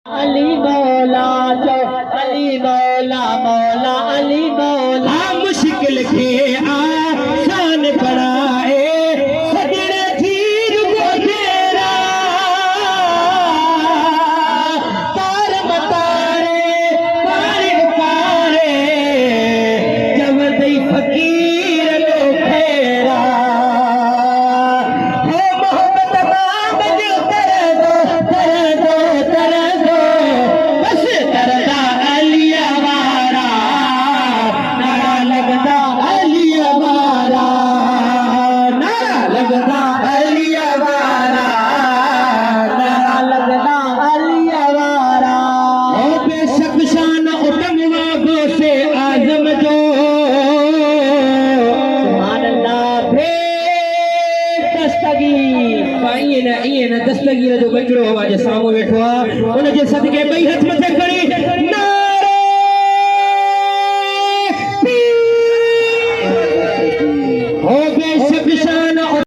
अली मौला जो अली मौला मौला अली मौला मुश्किल के आसान कराए सजने तीर को तेरा तार मतारे तारे पारे जब दई फकीर लो फेरा हो मोहब्बत मांग जो कर दो बस करदा अलिया वारा नारा लगदा अलिया वारा नारा लगदा अलिया वारा नारा लगदा अलिया वारा ओ बेशक शान उतम वागो से आजम जो सुभान अल्लाह फिर दस्तगीर ईअं न दस्तगीर जो बचड़ो जे साम्हूं वेठो आहे उन जे सदके ॿई हथ मथे